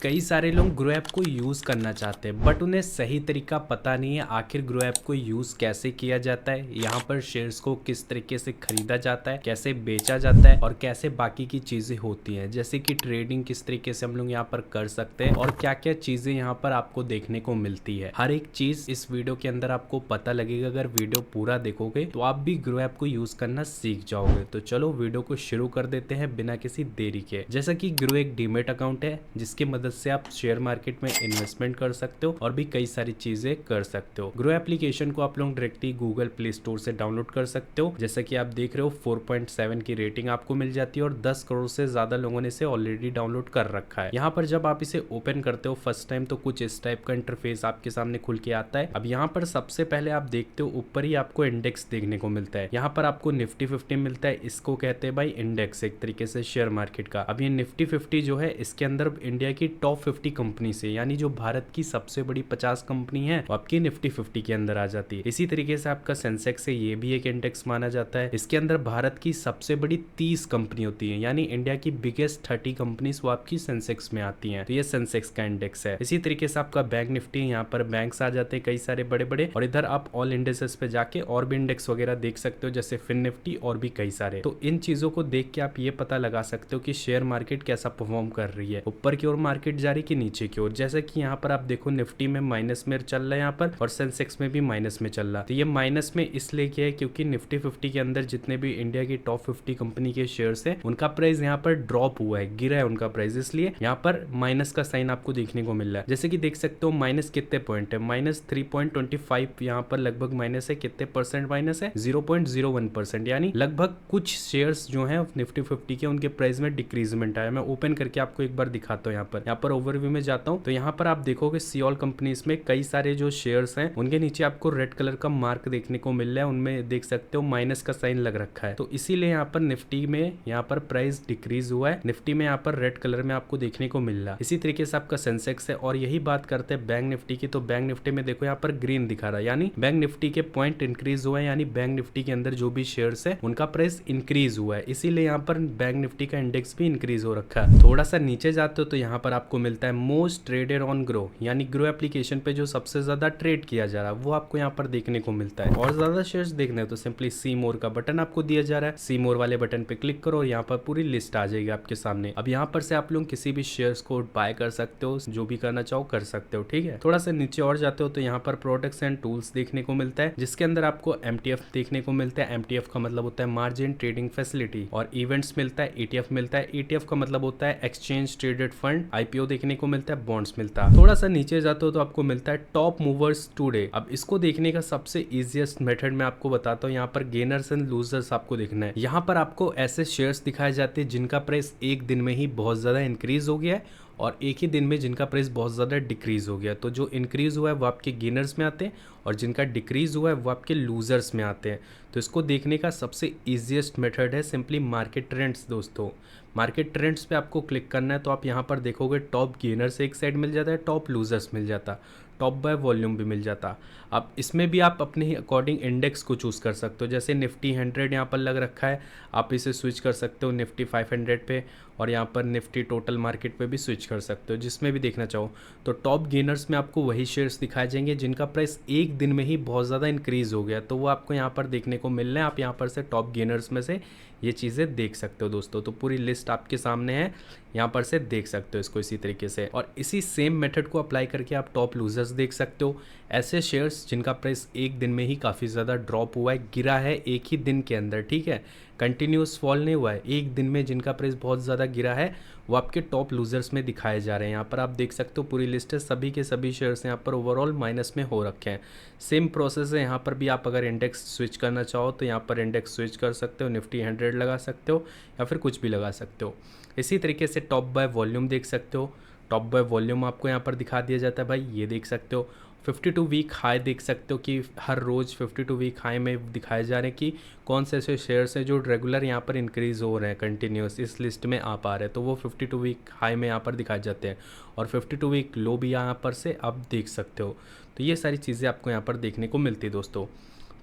कई सारे लोग ग्रो ऐप को यूज़ करना चाहते हैं बट उन्हें सही तरीका पता नहीं है आखिर ग्रो ऐप को यूज़ कैसे किया जाता है, यहाँ पर शेयर्स को किस तरीके से खरीदा जाता है, कैसे बेचा जाता है और कैसे बाकी की चीज़ें होती हैं, जैसे कि ट्रेडिंग किस तरीके से हम लोग यहाँ पर कर सकते हैं और क्या क्या चीज़ें यहाँ पर आपको देखने को मिलती है। हर एक चीज़ इस वीडियो के अंदर आपको पता लगेगा। अगर वीडियो पूरा देखोगे तो आप भी ग्रो ऐप को यूज़ करना सीख जाओगे। तो चलो वीडियो को शुरू कर देते हैं बिना किसी देरी के। जैसा कि ग्रो एक डीमेट अकाउंट है जिसकी मदद से आप शेयर मार्केट में इन्वेस्टमेंट कर सकते हो और भी कई सारी चीजें कर सकते हो। ग्रो एप्लीकेशन को आप लोग डायरेक्टली गूगल प्ले स्टोर से डाउनलोड कर सकते हो। जैसा कि आप देख रहे हो 4.7 की रेटिंग आपको मिल जाती है और 10 करोड़ से ज्यादा लोगों ने इसे ऑलरेडी डाउनलोड कर रखा है। यहाँ पर जब आप इसे ओपन करते हो फर्स्ट टाइम तो कुछ इस टाइप का इंटरफेस आपके सामने खुल के आता है। अब यहाँ पर सबसे पहले आप देखते हो ऊपर ही आपको इंडेक्स देखने को मिलता है। यहाँ पर आपको निफ्टी 50 मिलता है। इसको कहते हैं भाई इंडेक्स, एक तरीके से शेयर मार्केट का। अब ये निफ्टी 50 जो है इसके अंदर इंडिया की टॉप 50 कंपनी से, यानी जो भारत की सबसे बड़ी 50 कंपनी है वो आपकी निफ्टी 50 के अंदर आ जाती है। इसी तरीके से आपका सेंसेक्स है, ये भी एक इंडेक्स माना जाता है। इसके अंदर भारत की सबसे बड़ी 30 कंपनी होती है, यानी इंडिया की बिगेस्ट 30 कंपनीज वो आपकी सेंसेक्स में आती हैं। तो ये सेंसेक्स का इंडेक्स है। इसी तरीके से आपका बैंक निफ्टी, यहाँ पर बैंक्स आ जाते हैं कई सारे बड़े बड़े, और इधर आप ऑल इंडेक्सेस पे जाके और भी इंडेक्स वगैरह देख सकते हो जैसे फिन निफ्टी और भी कई सारे। तो इन चीजों को देख के आप ये पता लगा सकते हो कि शेयर मार्केट कैसा परफॉर्म कर रही है, ऊपर की ओर मार्केट जा रही कि नीचे की ओर। जैसे कि यहाँ पर आप देखो निफ्टी में माइनस में चल रहा है यहाँ पर, और सेंसेक्स में भी माइनस में चल रहा है। तो ये माइनस में इसलिए किया है क्योंकि निफ्टी 50 के अंदर जितने भी इंडिया की टॉप 50 कंपनी के शेयर्स है उनका प्राइस यहाँ पर ड्रॉप हुआ है, गिरा है उनका प्राइस, इसलिए यहाँ पर माइनस का साइन आपको देखने को मिल रहा है। जैसे कि देख सकते हो माइनस कितने पॉइंट है, माइनस 3.25 यहाँ पर लगभग माइनस है। कितने परसेंट माइनस है? 0.01%, यानी लगभग कुछ शेयर्स जो है निफ्टी 50 के उनके प्राइस में डिक्रीजमेंट आया। मैं ओपन करके आपको एक बार दिखाता हूँ। यहाँ पर ओवरव्यू में जाता हूँ तो यहाँ पर आप देखोगे सियोल कंपनीज में कई सारे जो शेयर्स हैं उनके नीचे आपको रेड कलर का मार्क देखने को मिल रहा है, उनमें देख सकते हो माइनस का साइन लग रखा है। तो इसीलिए यहाँ पर निफ्टी में यहाँ पर प्राइस डिक्रीज हुआ है, निफ्टी में यहाँ पर रेड कलर में आपको देखने को मिल रहा है। इसी तरीके से आपका सेंसेक्स है। और यही बात करते हैं बैंक निफ्टी की, तो बैंक निफ्टी में देखो यहाँ पर ग्रीन दिखा रहा है, यानी बैंक निफ्टी के पॉइंट इंक्रीज हुआ है, यानी बैंक निफ्टी के अंदर जो भी शेयर्स है उनका प्राइस इंक्रीज हुआ है, इसीलिए यहाँ पर बैंक निफ्टी का इंडेक्स भी इंक्रीज हो रखा है। थोड़ा सा नीचे जाते हो तो यहाँ पर आपको मिलता है मोस्ट ट्रेडेड ऑन ग्रो, यानी ग्रो एप्लीकेशन पे जो सबसे ज्यादा ट्रेड किया जा रहा है वो आपको यहाँ पर देखने को मिलता है। और ज्यादा शेयर्स देखने तो सिंपली सी मोर का बटन आपको दिया जा रहा है। सी मोर वाले बटन पे क्लिक करो और यहाँ पर पूरी लिस्ट आ जाएगी आपके सामने। अब यहाँ पर से आप लोग किसी भी शेयर्स को बाय कर सकते हो, जो भी करना चाहो कर सकते हो, ठीक है। थोड़ा सा नीचे और जाते हो तो यहाँ पर प्रोडक्ट्स एंड टूल्स देखने को मिलता है, जिसके अंदर आपको MTF देखने को मिलता है। MTF का मतलब होता है मार्जिन ट्रेडिंग फैसिलिटी, और इवेंट्स मिलता है, ETF मिलता है। ETF का मतलब होता है एक्सचेंज ट्रेडेड फंड, IPO देखने को मिलता है, बॉन्ड्स मिलता है। थोड़ा सा नीचे जाते हो तो आपको मिलता है टॉप मूवर्स टुडे। अब इसको देखने का सबसे इजीएस्ट मेथड मैं आपको बताता हूँ। यहाँ पर गेनर्स एंड लूजर्स आपको देखना है। यहाँ पर आपको ऐसे शेयर्स दिखाए जाते हैं जिनका प्राइस एक दिन में ही बहुत ज्यादा इंक्रीज हो गया है और एक ही दिन में जिनका प्राइस बहुत ज़्यादा डिक्रीज़ हो गया। तो जो इंक्रीज़ हुआ है वो आपके गेनर्स में आते हैं और जिनका डिक्रीज़ हुआ है वो आपके लूजर्स में आते हैं। तो इसको देखने का सबसे ईजीएस्ट मेथड है सिंपली मार्केट ट्रेंड्स। दोस्तों मार्केट ट्रेंड्स पे आपको क्लिक करना है तो आप यहाँ पर देखोगे टॉप गेनर्स एक साइड मिल जाता है, टॉप लूजर्स मिल जाता, टॉप बाय वॉल्यूम भी मिल जाता। अब इसमें भी आप अपने अकॉर्डिंग इंडेक्स को चूज़ कर सकते हो। जैसे निफ्टी 100 यहाँ पर लग रखा है, आप इसे स्विच कर सकते हो निफ्टी 500 पे, और यहाँ पर निफ्टी टोटल मार्केट पे भी स्विच कर सकते हो, जिसमें भी देखना चाहो। तो टॉप गेनर्स में आपको वही शेयर्स दिखाए जाएंगे जिनका प्राइस एक दिन में ही बहुत ज़्यादा इंक्रीज़ हो गया, तो वो आपको यहाँ पर देखने को मिल रहा है। आप यहाँ पर से टॉप गेनर्स में से ये चीज़ें देख सकते हो दोस्तों। तो पूरी लिस्ट आपके सामने है, यहाँ पर से देख सकते हो इसको इसी तरीके से। और इसी सेम मेथड को अप्लाई करके आप टॉप लूजर्स देख सकते हो, ऐसे शेयर्स जिनका प्राइस एक दिन में ही काफ़ी ज़्यादा ड्रॉप हुआ है, गिरा है एक ही दिन के अंदर, ठीक है, कंटिन्यूस फॉल नहीं हुआ है, एक दिन में जिनका प्राइस बहुत ज़्यादा गिरा है वो आपके टॉप लूजर्स में दिखाए जा रहे हैं। यहाँ पर आप देख सकते हो पूरी लिस्ट है, सभी के सभी शेयर्स यहाँ पर ओवरऑल माइनस में हो रखे हैं। सेम प्रोसेस है यहाँ पर भी। आप अगर इंडेक्स स्विच करना चाहो तो यहाँ पर इंडेक्स स्विच कर सकते हो, निफ्टी 100 लगा सकते हो या फिर कुछ भी लगा सकते हो। इसी तरीके से टॉप बाय वॉल्यूम देख सकते हो, टॉप बाय वॉल्यूम आपको यहाँ पर दिखा दिया जाता है भाई, ये देख सकते हो। 52 वीक हाई देख सकते हो कि हर रोज़ 52 वीक हाई में दिखाए जा रहे हैं कि कौन से ऐसे शेयर्स हैं जो रेगुलर यहाँ पर इंक्रीज़ हो रहे हैं, कंटिन्यूस इस लिस्ट में आ पा रहे हैं, तो वो 52 वीक हाई में यहाँ पर दिखाए जाते हैं। और 52 वीक लो भी यहाँ पर से आप देख सकते हो। तो ये सारी चीज़ें आपको यहाँ पर देखने को मिलती है दोस्तों।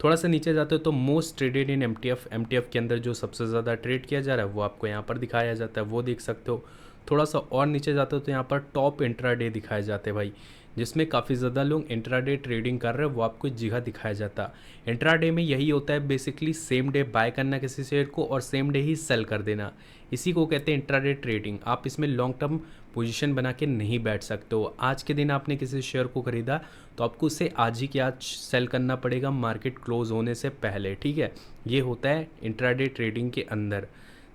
थोड़ा सा नीचे जाते हो तो मोस्ट ट्रेडेड इन MTF के अंदर जो सबसे ज़्यादा ट्रेड किया जा रहा है वो आपको यहाँ पर दिखाया जाता है, वो देख सकते हो। थोड़ा सा और नीचे जाते हो तो यहाँ पर टॉप इंट्राडे दिखाए जाते हैं भाई, जिसमें काफ़ी ज़्यादा लोग इंट्राडे ट्रेडिंग कर रहे हैं, वो आपको जगह दिखाया जाता। इंट्राडे में यही होता है बेसिकली, सेम डे बाय करना किसी शेयर को और सेम डे ही सेल कर देना, इसी को कहते हैं इंट्राडे ट्रेडिंग। आप इसमें लॉन्ग टर्म पोजीशन बना के नहीं बैठ सकते हो। आज के दिन आपने किसी शेयर को खरीदा तो आपको उसे आज ही के आज सेल करना पड़ेगा मार्केट क्लोज होने से पहले, ठीक है। ये होता है इंट्राडे ट्रेडिंग के अंदर।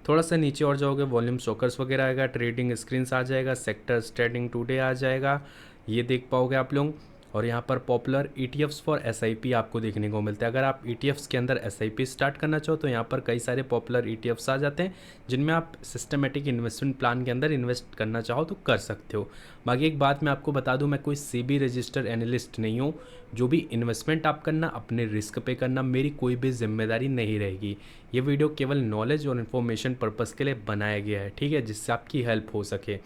थोड़ा सा नीचे और जाओगे, वॉल्यूम शॉकर्स वगैरह आएगा, ट्रेडिंग स्क्रीन्स आ जाएगा, सेक्टर्स ट्रेडिंग टुडे आ जाएगा, ये देख पाओगे आप लोग। और यहाँ पर पॉपुलर ETFs फॉर SIP आपको देखने को मिलता है। अगर आप ETFs के अंदर SIP स्टार्ट करना चाहो तो यहाँ पर कई सारे पॉपुलर ETFs आ जाते हैं, जिनमें आप सिस्टमेटिक इन्वेस्टमेंट प्लान के अंदर इन्वेस्ट करना चाहो तो कर सकते हो। बाकी एक बात मैं आपको बता दूं, मैं कोई CB रजिस्टर्ड एनालिस्ट नहीं हूँ। जो भी इन्वेस्टमेंट आप करना अपने रिस्क पे करना, मेरी कोई भी जिम्मेदारी नहीं रहेगी। ये वीडियो केवल नॉलेज और इन्फॉर्मेशन पर्पज़ के लिए बनाया गया है, ठीक है, जिससे आपकी हेल्प हो सके।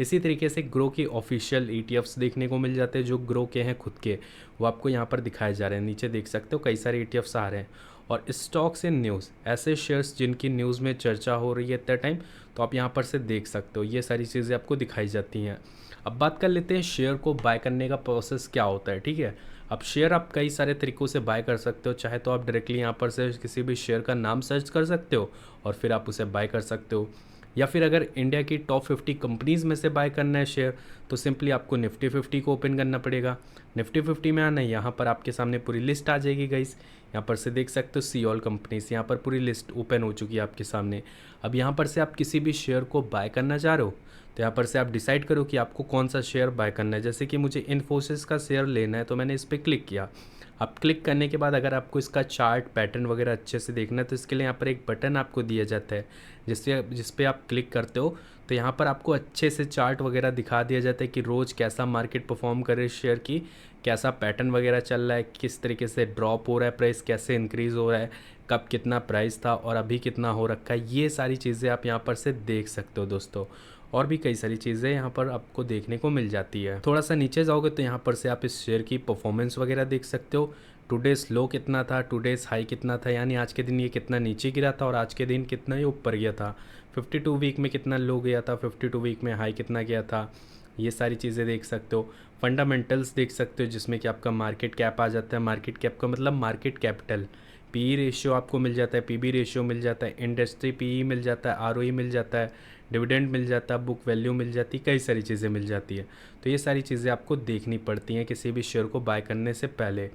इसी तरीके से ग्रो की ऑफिशियल ETFs देखने को मिल जाते हैं, जो ग्रो के हैं खुद के, वो आपको यहाँ पर दिखाए जा रहे हैं। नीचे देख सकते हो कई सारे ETFs आ रहे हैं। और स्टॉक्स इन न्यूज़, ऐसे शेयर्स जिनकी न्यूज़ में चर्चा हो रही है एट द टाइम, तो आप यहाँ पर से देख सकते हो, ये सारी चीज़ें आपको दिखाई जाती हैं। अब बात कर लेते हैं शेयर को बाय करने का प्रोसेस क्या होता है, ठीक है। अब शेयर आप कई सारे तरीक़ों से बाय कर सकते हो। चाहे तो आप डायरेक्टली यहाँ पर से किसी भी शेयर का नाम सर्च कर सकते हो और फिर आप उसे बाय कर सकते हो, या फिर अगर इंडिया की टॉप 50 कंपनीज़ में से बाय करना है शेयर तो सिंपली आपको निफ्टी 50 को ओपन करना पड़ेगा। निफ्टी 50 में आना है, यहाँ पर आपके सामने पूरी लिस्ट आ जाएगी गाइस। यहाँ पर से देख सकते हो सी ऑल कंपनीज, यहाँ पर पूरी लिस्ट ओपन हो चुकी है आपके सामने। अब यहाँ पर से आप किसी भी शेयर को बाय करना चाह रहे हो तो यहाँ पर से आप डिसाइड करो कि आपको कौन सा शेयर बाय करना है। जैसे कि मुझे इन्फोसिस का शेयर लेना है तो मैंने इस पर क्लिक किया। अब क्लिक करने के बाद अगर आपको इसका चार्ट पैटर्न वगैरह अच्छे से देखना है तो इसके लिए यहाँ पर एक बटन आपको दिया जाता है, जिस पे आप क्लिक करते हो तो यहाँ पर आपको अच्छे से चार्ट वगैरह दिखा दिया जाता है कि रोज़ कैसा मार्केट परफॉर्म करे शेयर की, कैसा पैटर्न वगैरह चल रहा है, किस तरीके से ड्रॉप हो रहा है प्राइस, कैसे इंक्रीज़ हो रहा है, कब कितना प्राइस था और अभी कितना हो रखा है। ये सारी चीज़ें आप यहाँ पर से देख सकते हो दोस्तों। और भी कई सारी चीज़ें यहाँ पर आपको देखने को मिल जाती है। थोड़ा सा नीचे जाओगे तो यहाँ पर से आप इस शेयर की परफॉर्मेंस वगैरह देख सकते हो। टुडेज़ लो कितना था, टुडेज़ हाई कितना था, यानी आज के दिन ये कितना नीचे गिरा था और आज के दिन कितना ये ऊपर गया था। 52 वीक में कितना लो गया था, 52 वीक में हाई कितना गया था, ये सारी चीज़ें देख सकते हो। फंडामेंटल्स देख सकते हो, जिसमें कि आपका मार्केट कैप आ जाता है। मार्केट कैप का मतलब मार्केट कैपिटल। PE रेशियो आपको मिल जाता है, PB रेशियो मिल जाता है, इंडस्ट्री PE मिल जाता है, ROE मिल जाता है, डिविडेंड मिल जाता है, बुक वैल्यू मिल जाती है, कई सारी चीज़ें मिल जाती है। तो ये सारी चीज़ें आपको देखनी पड़ती हैं किसी भी शेयर को बाय करने से पहले।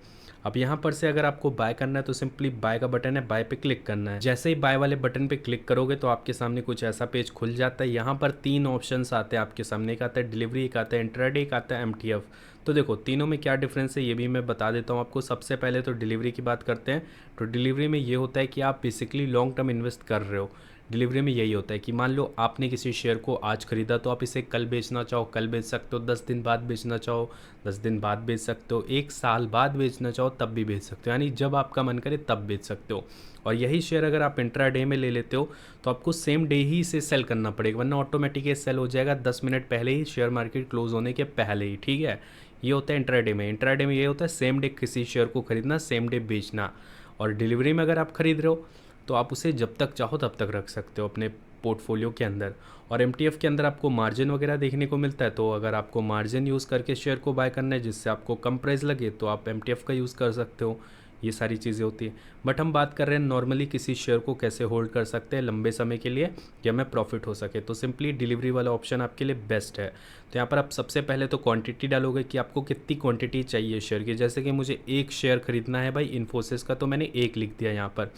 अब यहाँ पर से अगर आपको बाय करना है तो सिंपली बाय का बटन है, बाय पे क्लिक करना है। जैसे ही बाय वाले बटन पे क्लिक करोगे तो आपके सामने कुछ ऐसा पेज खुल जाता है। यहाँ पर 3 ऑप्शंस आते हैं आपके सामने, एक आता है डिलीवरी, एक आता है इंट्राडे, एक आता है MTF। तो देखो तीनों में क्या डिफरेंस है ये भी मैं बता देता हूँ आपको। सबसे पहले तो डिलीवरी की बात करते हैं। तो डिलीवरी में ये होता है कि आप बेसिकली लॉन्ग टर्म इन्वेस्ट कर रहे हो। डिलीवरी में यही होता है कि मान लो आपने किसी शेयर को आज खरीदा तो आप इसे कल बेचना चाहो कल बेच सकते हो, 10 दिन बाद बेचना चाहो 10 दिन बाद बेच सकते हो, 1 साल बाद बेचना चाहो तब भी बेच सकते हो, यानी जब आपका मन करे तब बेच सकते हो। और यही शेयर अगर आप इंट्राडे में ले लेते हो तो आपको सेम डे ही इसे सेल करना पड़ेगा, वरना ऑटोमेटिक सेल हो जाएगा 10 मिनट पहले ही, शेयर मार्केट क्लोज होने के पहले ही, ठीक है। ये होता है इंट्राडे में। इंट्राडे में ये होता है सेम डे किसी शेयर को खरीदना, सेम डे बेचना। और डिलीवरी में अगर आप खरीद रहे हो तो आप उसे जब तक चाहो तब तक रख सकते हो अपने पोर्टफोलियो के अंदर। और MTF के अंदर आपको मार्जिन वगैरह देखने को मिलता है। तो अगर आपको मार्जिन यूज़ करके शेयर को बाय करना है जिससे आपको कम प्राइस लगे तो आप MTF का यूज़ कर सकते हो। ये सारी चीज़ें होती है। बट हम बात कर रहे हैं नॉर्मली किसी शेयर को कैसे होल्ड कर सकते हैं लंबे समय के लिए कि हमें प्रॉफिट हो सके, तो सिंपली डिलीवरी वाला ऑप्शन आपके लिए बेस्ट है। तो यहाँ पर आप सबसे पहले तो क्वांटिटी डालोगे कि आपको कितनी क्वांटिटी चाहिए शेयर की। जैसे कि मुझे 1 शेयर खरीदना है भाई इन्फोसिस का, तो मैंने 1 लिख दिया यहाँ पर।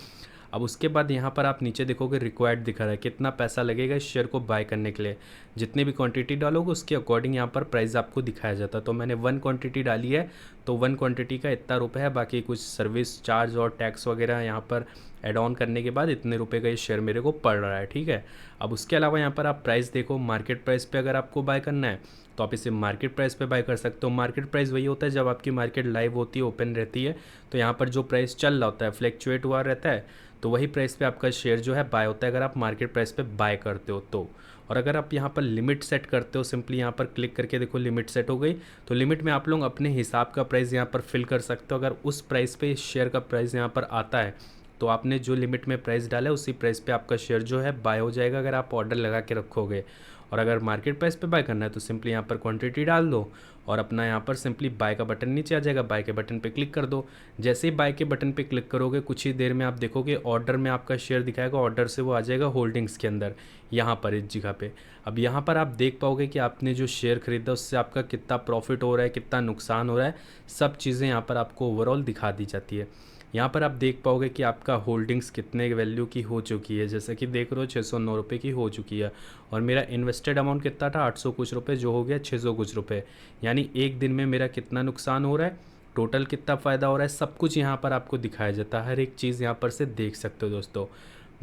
अब उसके बाद यहाँ पर आप नीचे देखोगे रिक्वायर्ड दिखा रहा है कितना पैसा लगेगा इस शेयर को बाय करने के लिए। जितने भी क्वांटिटी डालोगे उसके अकॉर्डिंग यहाँ पर प्राइस आपको दिखाया जाता है। तो मैंने 1 क्वांटिटी डाली है तो 1 क्वांटिटी का इतना रुपये है, बाकी कुछ सर्विस चार्ज और टैक्स वगैरह यहाँ पर एड ऑन करने के बाद इतने रुपए का ये शेयर मेरे को पड़ रहा है, ठीक है। अब उसके अलावा यहाँ पर आप प्राइस देखो, मार्केट प्राइस पे अगर आपको बाय करना है तो आप इसे मार्केट प्राइस पे बाय कर सकते हो। मार्केट प्राइस वही होता है जब आपकी मार्केट लाइव होती है, ओपन रहती है, तो यहाँ पर जो प्राइस चल रहा होता है फ्लैक्चुएट हुआ रहता है, तो वही प्राइस पे आपका शेयर जो है बाय होता है अगर आप मार्केट प्राइस पे बाय करते हो तो। और अगर आप यहाँ पर लिमिट सेट करते हो, सिंपली यहाँ पर क्लिक करके देखो लिमिट सेट हो गई, तो लिमिट में आप लोग अपने हिसाब का प्राइस यहाँ पर फिल कर सकते हो। अगर उस प्राइस पे शेयर का प्राइस यहाँ पर आता है तो आपने जो लिमिट में प्राइस डाला है उसी प्राइस पे आपका शेयर जो है बाय हो जाएगा अगर आप ऑर्डर लगा के रखोगे। और अगर मार्केट प्राइस पे बाय करना है तो सिंपली यहाँ पर क्वांटिटी डाल दो और अपना यहाँ पर सिंपली बाय का बटन नीचे आ जाएगा, बाय के बटन पे क्लिक कर दो। जैसे ही बाय के बटन पे क्लिक करोगे कुछ ही देर में आप देखोगे ऑर्डर में आपका शेयर दिखाएगा, ऑर्डर से वो आ जाएगा होल्डिंग्स के अंदर यहाँ पर इस जगह पे। अब यहाँ पर आप देख पाओगे कि आपने जो शेयर खरीदा उससे आपका कितना प्रॉफिट हो रहा है, कितना नुकसान हो रहा है, सब चीज़ें यहाँ पर आपको ओवरऑल दिखा दी जाती है। यहाँ पर आप देख पाओगे कि आपका होल्डिंग्स कितने वैल्यू की हो चुकी है, जैसे कि देख रहे हो 609 रुपये की हो चुकी है और मेरा इन्वेस्टेड अमाउंट कितना था 800 कुछ रुपये, जो हो गया 600 कुछ रुपये। यानी एक दिन में मेरा कितना नुकसान हो रहा है, टोटल कितना फ़ायदा हो रहा है, सब कुछ यहाँ पर आपको दिखाया जाता है। हर एक चीज़ यहाँ पर से देख सकते हो दोस्तों।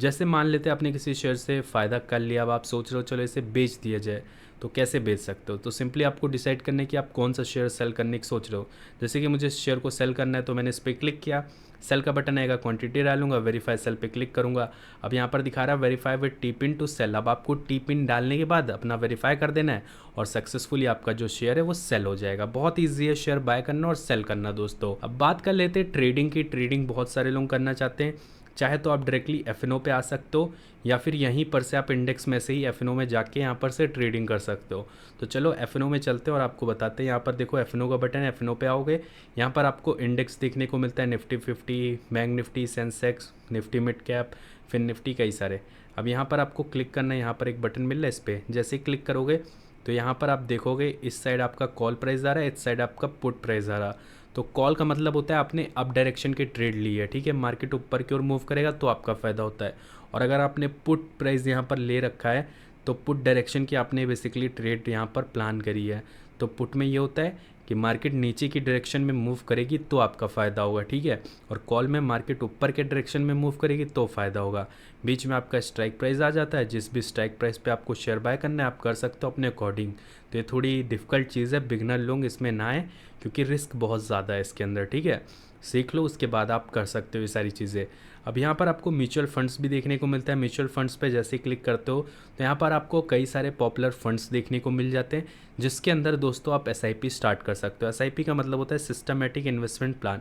जैसे मान लेते हैं आपने किसी शेयर से फ़ायदा कर लिया, अब आप सोच रहे हो चलो इसे बेच दिया जाए, तो कैसे बेच सकते हो? तो सिंपली आपको डिसाइड करने की आप कौन सा शेयर सेल करने की सोच रहे हो। जैसे कि मुझे शेयर को सेल करना है तो मैंने इस पर क्लिक किया, सेल का बटन आएगा, क्वांटिटी डालूंगा, वेरीफाई सेल पे क्लिक करूंगा। अब यहाँ पर दिखा रहा है verify with T PIN to sell. अब आपको टी पिन डालने के बाद अपना वेरीफाई कर देना है और सक्सेसफुली आपका जो शेयर है वो सेल हो जाएगा। बहुत ईजी है शेयर बाय करना और सेल करना दोस्तों। अब बात कर लेते हैं ट्रेडिंग की। ट्रेडिंग बहुत सारे लोग करना चाहते हैं, चाहे तो आप डायरेक्टली एफएनओ पे आ सकते हो या फिर यहीं पर से आप इंडेक्स में से ही एफएनओ में जाके यहाँ पर से ट्रेडिंग कर सकते हो। तो चलो एफएनओ में चलते हैं और आपको बताते हैं। यहाँ पर देखो एफएनओ का बटन है, एफएनओ पे आओगे, यहाँ पर आपको इंडेक्स देखने को मिलता है, Nifty 50, bank Nifty, Sensex, Nifty mid cap, फिर निफ्टी, कई सारे। अब यहाँ पर आपको क्लिक करना है, यहाँ पर एक बटन मिल रहा है, इस पर जैसे ही क्लिक करोगे तो यहाँ पर आप देखोगे इस साइड आपका कॉल प्राइस आ रहा है, इस साइड आपका पुट प्राइस आ रहा है। तो कॉल का मतलब होता है आपने अप डायरेक्शन की ट्रेड ली है, ठीक है, मार्केट ऊपर की ओर मूव करेगा तो आपका फ़ायदा होता है। और अगर आपने पुट प्राइस यहाँ पर ले रखा है तो पुट डायरेक्शन की आपने बेसिकली ट्रेड यहाँ पर प्लान करी है। तो पुट में ये होता है कि मार्केट नीचे की डायरेक्शन में मूव करेगी तो आपका फ़ायदा होगा, ठीक है, और कॉल में मार्केट ऊपर के डायरेक्शन में मूव करेगी तो फ़ायदा होगा। बीच में आपका स्ट्राइक प्राइस आ जाता है, जिस भी स्ट्राइक प्राइस पे आपको शेयर बाय करना है आप कर सकते हो अपने अकॉर्डिंग। तो ये थोड़ी डिफ़िकल्ट चीज़ है, बिगनर लोग इसमें ना आए क्योंकि रिस्क बहुत ज़्यादा है इसके अंदर, ठीक है, सीख लो उसके बाद आप कर सकते हो ये सारी चीज़ें। अब यहाँ पर आपको म्यूचुअल फंड्स भी देखने को मिलता है। म्यूचुअल फंड्स पे जैसे क्लिक करते हो तो यहाँ पर आपको कई सारे पॉपुलर फंड्स देखने को मिल जाते हैं, जिसके अंदर दोस्तों आप एसआईपी स्टार्ट कर सकते हो। एसआईपी का मतलब होता है सिस्टमेटिक इन्वेस्टमेंट प्लान।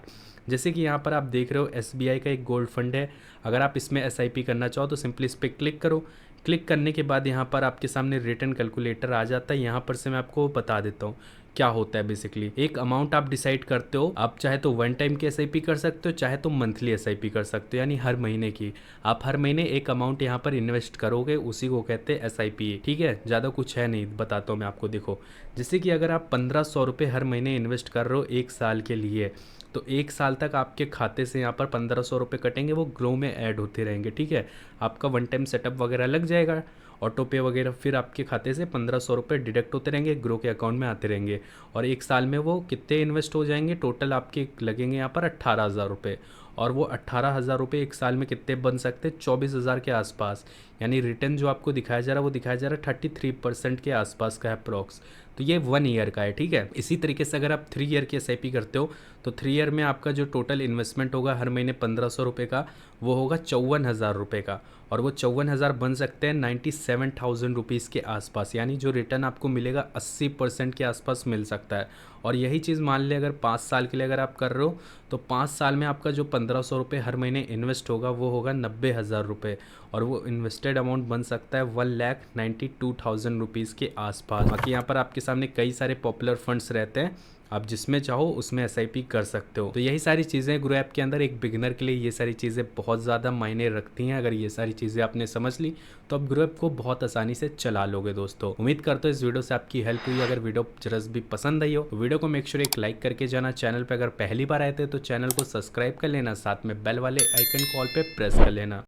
जैसे कि यहाँ पर आप देख रहे हो एसबीआई का एक गोल्ड फंड है, अगर आप इसमें एसआईपी करना चाहो तो सिंपली इस पर क्लिक करो। क्लिक करने के बाद यहाँ पर आपके सामने रिटर्न कैलकुलेटर आ जाता है। यहाँ पर से मैं आपको बता देता हूँ क्या होता है। बेसिकली एक अमाउंट आप डिसाइड करते हो, आप चाहे तो वन टाइम की एसआईपी कर सकते हो, चाहे तो मंथली एसआईपी कर सकते हो, यानी हर महीने की। आप हर महीने एक अमाउंट यहाँ पर इन्वेस्ट करोगे, उसी को कहते हैं एसआईपी, ठीक है, ज़्यादा कुछ है नहीं, बताता हूँ मैं आपको। देखो जैसे कि अगर आप 1500 रुपये हर महीने इन्वेस्ट कर रहे हो एक साल के लिए, तो एक साल तक आपके खाते से यहाँ पर 1500 रुपये कटेंगे, वो ग्रो में ऐड होते रहेंगे, ठीक है। आपका वन टाइम सेटअप वगैरह लग जाएगा, ऑटो पे वगैरह, फिर आपके खाते से 1500 रुपये डिडक्ट होते रहेंगे, ग्रो के अकाउंट में आते रहेंगे। और एक साल में वो कितने इन्वेस्ट हो जाएंगे, टोटल आपके लगेंगे यहाँ पर 18,000 रुपये। और वो 18,000 रुपये एक साल में कितने बन सकते हैं, 24,000 के आसपास। यानी रिटर्न जो आपको दिखाया जा रहा है वो दिखाया जा रहा है 33% के आसपास का है अप्रॉक्स। तो ये 1 ईयर का है, ठीक है। इसी तरीके से अगर आप 3 ईयर की एसआईपी करते हो तो 3 ईयर में आपका जो टोटल इन्वेस्टमेंट होगा हर महीने 1500 रुपये का, वो होगा 54,000 रुपये का। और वो 54,000 बन सकते हैं 97,000 रुपीज़ के आसपास, यानी जो रिटर्न आपको मिलेगा 80% के आसपास मिल सकता है। और यही चीज़ मान ले अगर 5 साल के लिए अगर आप कर रहे हो तो 5 साल में आपका जो 1500 रुपये हर महीने इन्वेस्ट होगा वो होगा 90,000 रुपये, और वो इन्वेस्टेड अमाउंट बन सकता है 1,92,000 रुपीज़ के आसपास। बाकी यहाँ पर आपके सामने कई सारे पॉपुलर फंड्स रहते हैं, आप जिसमें चाहो उसमें एसआईपी कर सकते हो। तो यही सारी चीज़ें ग्रो ऐप के अंदर, एक बिगिनर के लिए ये सारी चीज़ें बहुत ज़्यादा मायने रखती हैं। अगर ये सारी चीज़ें आपने समझ ली तो आप ग्रो ऐप को बहुत आसानी से चला लोगे दोस्तों। उम्मीद करते हो इस वीडियो से आपकी हेल्प हुई। अगर वीडियो जरा भी पसंद आई हो तो वीडियो को मेक श्योर एक लाइक करके जाना। चैनल पर अगर पहली बार आए थे तो चैनल को सब्सक्राइब कर लेना, साथ में बेल वाले आइकन को ऑल पे प्रेस कर लेना।